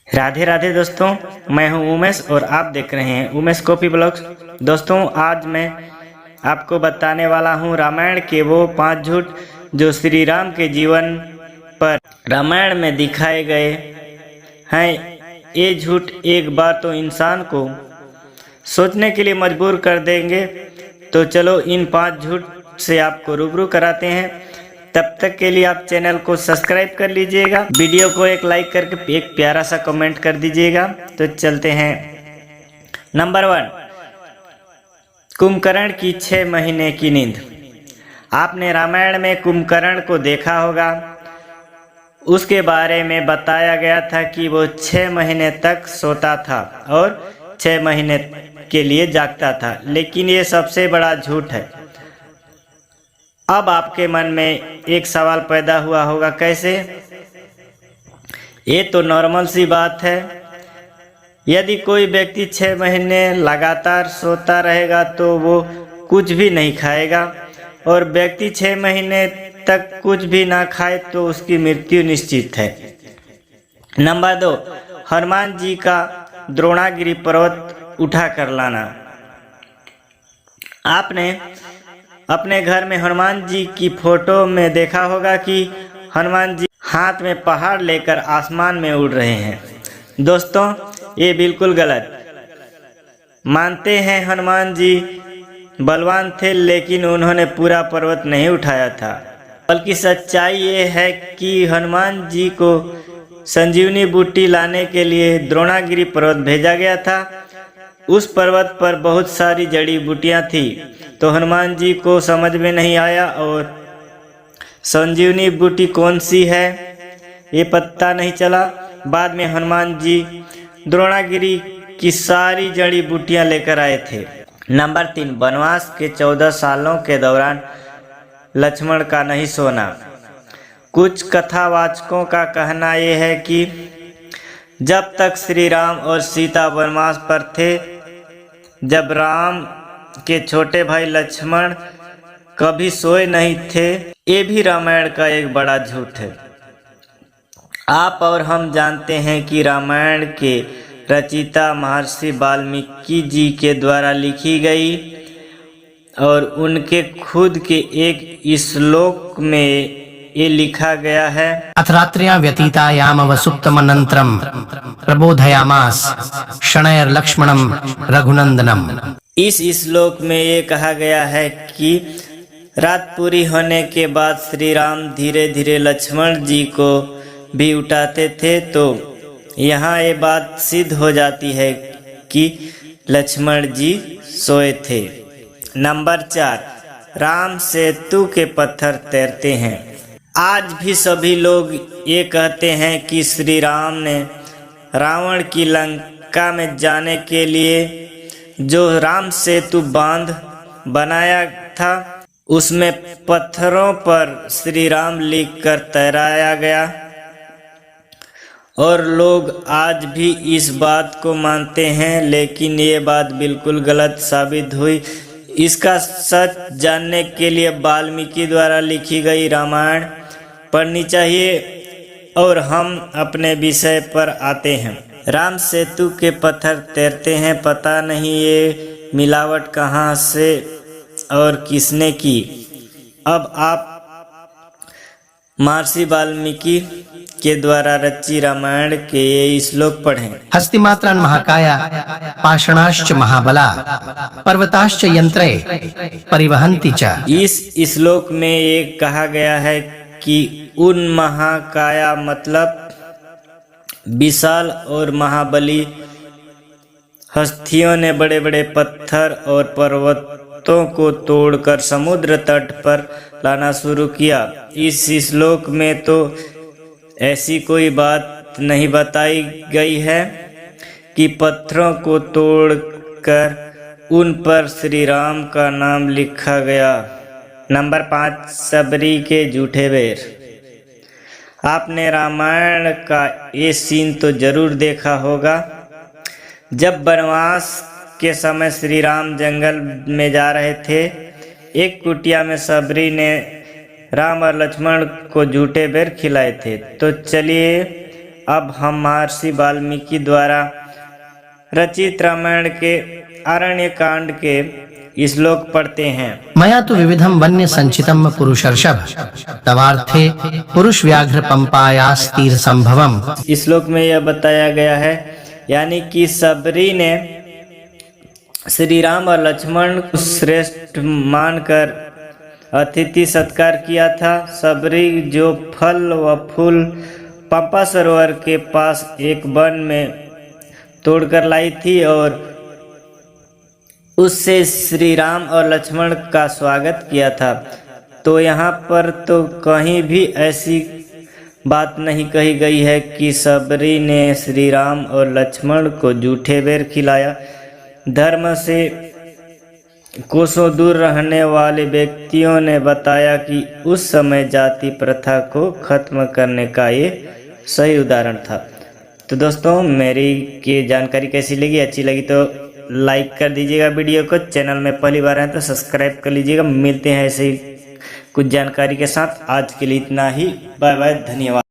राधे राधे दोस्तों, मैं हूं उमेश और आप देख रहे हैं उमेश कॉपी ब्लॉग्स। दोस्तों, आज मैं आपको बताने वाला हूं रामायण के वो 5 झूठ जो श्री राम के जीवन पर रामायण में दिखाए गए हैं। ये झूठ एक बार तो इंसान को सोचने के लिए मजबूर कर देंगे। तो चलो इन 5 झूठ से आपको रूबरू कराते हैं। तब तक के लिए आप चैनल को सब्सक्राइब कर लीजिएगा, वीडियो को एक लाइक करके एक प्यारा सा कमेंट कर दीजिएगा। तो चलते हैं। नंबर 1, कुंभकर्ण की 6 महीने की नींद। आपने रामायण में कुंभकर्ण को देखा होगा। उसके बारे में बताया गया था कि वो 6 महीने तक सोता था और 6 महीने के लिए जागता था, लेकिन ये सबसे बड़ा झूठ है। अब आपके मन में एक सवाल पैदा हुआ होगा, कैसे? ये तो नॉर्मल सी बात है। यदि कोई व्यक्ति 6 महीने लगातार सोता रहेगा तो वो कुछ भी नहीं खाएगा, और व्यक्ति 6 महीने तक कुछ भी ना खाए तो उसकी मृत्यु निश्चित है। नंबर 2, हनुमान जी का द्रोणागिरी पर्वत उठा कर लाना। आपने अपने घर में हनुमान जी की फोटो में देखा होगा कि हनुमान जी हाथ में पहाड़ लेकर आसमान में उड़ रहे हैं। दोस्तों, ये बिल्कुल गलत। मानते हैं हनुमान जी बलवान थे, लेकिन उन्होंने पूरा पर्वत नहीं उठाया था। बल्कि सच्चाई ये है कि हनुमान जी को संजीवनी बूटी लाने के लिए द्रोणागिरी पर्वत भेजा गया था। उस पर्वत पर बहुत सारी जड़ी बूटियां थी, तो हनुमान जी को समझ में नहीं आया और संजीवनी बूटी कौन सी है ये पता नहीं चला। बाद में हनुमान जी द्रोणागिरी की सारी जड़ी बूटियां लेकर आए थे। नंबर 3, वनवास के 14 सालों के दौरान लक्ष्मण का नहीं सोना। कुछ कथावाचकों का कहना यह है कि जब तक श्री राम और सीता वनवास पर थे, जब राम के छोटे भाई लक्ष्मण कभी सोए नहीं थे। ये भी रामायण का एक बड़ा झूठ है। आप और हम जानते हैं कि रामायण के रचयिता महर्षि वाल्मीकि जी के द्वारा लिखी गई और उनके खुद के एक श्लोक में ये लिखा गया है, अथरात्र्या व्यतीतायामवसुप्तमनन्तरं प्रबोधयामास शनैर्लक्ष्मणं रघुनंदनम। इस श्लोक में ये कहा गया है कि रात पूरी होने के बाद श्री राम धीरे धीरे लक्ष्मण जी को भी उठाते थे। तो यहाँ ये बात सिद्ध हो जाती है कि लक्ष्मण जी सोए थे। नंबर 4, राम सेतु के पत्थर तैरते हैं। आज भी सभी लोग ये कहते हैं कि श्री राम ने रावण की लंका में जाने के लिए जो राम सेतु बांध बनाया था, उसमें पत्थरों पर श्री राम लिखकर तैराया गया, और लोग आज भी इस बात को मानते हैं। लेकिन ये बात बिल्कुल गलत साबित हुई। इसका सच जानने के लिए वाल्मीकि द्वारा लिखी गई रामायण पढ़नी चाहिए। और हम अपने विषय पर आते हैं। राम सेतु के पत्थर तैरते हैं। पता नहीं ये मिलावट कहाँ से और किसने की। अब आप महर्षि वाल्मीकि के द्वारा रची रामायण के ये श्लोक पढ़ें। हस्तिमात्रान् महाकाया पाषाणाश्च महाबला पर्वताश्च यंत्रे परिवहन्ति च। इस श्लोक में ये कहा गया है कि उन महाकाया मतलब विशाल और महाबली हस्तियों ने बड़े बड़े पत्थर और पर्वतों को तोड़कर समुद्र तट पर लाना शुरू किया। इस श्लोक में तो ऐसी कोई बात नहीं बताई गई है कि पत्थरों को तोड़कर उन पर श्री राम का नाम लिखा गया। नंबर 5, सबरी के झूठे बेर। आपने रामायण का ये सीन तो जरूर देखा होगा। जब वनवास के समय श्री राम जंगल में जा रहे थे, एक कुटिया में सबरी ने राम और लक्ष्मण को झूठे बेर खिलाए थे। तो चलिए अब हम महर्षि वाल्मीकि द्वारा रचित रामायण के आरण्य कांड के श्लोक पढ़ते हैं। मया तु विविधम वन्य संचितम पुरुषर्षभ तवार्थे पुरुष व्याघ्र पंपायास्तीर संभवम। इस श्लोक में यह बताया गया है, यानी कि सबरी ने श्री राम और लक्ष्मण को श्रेष्ठ मानकर अतिथि सत्कार किया था। सबरी जो फल व फूल पंपा सरोवर के पास एक वन में तोड़कर लाई थी और उससे श्री राम और लक्ष्मण का स्वागत किया था। तो यहाँ पर तो कहीं भी ऐसी बात नहीं कही गई है कि सबरी ने श्री राम और लक्ष्मण को जूठे बेर खिलाया। धर्म से कोसों दूर रहने वाले व्यक्तियों ने बताया कि उस समय जाति प्रथा को खत्म करने का ये सही उदाहरण था। तो दोस्तों, मेरी की जानकारी कैसी लगी? अच्छी लगी तो लाइक कर दीजिएगा वीडियो को। चैनल में पहली बार है तो सब्सक्राइब कर लीजिएगा। मिलते हैं ऐसे ही कुछ जानकारी के साथ। आज के लिए इतना ही। बाय बाय, धन्यवाद।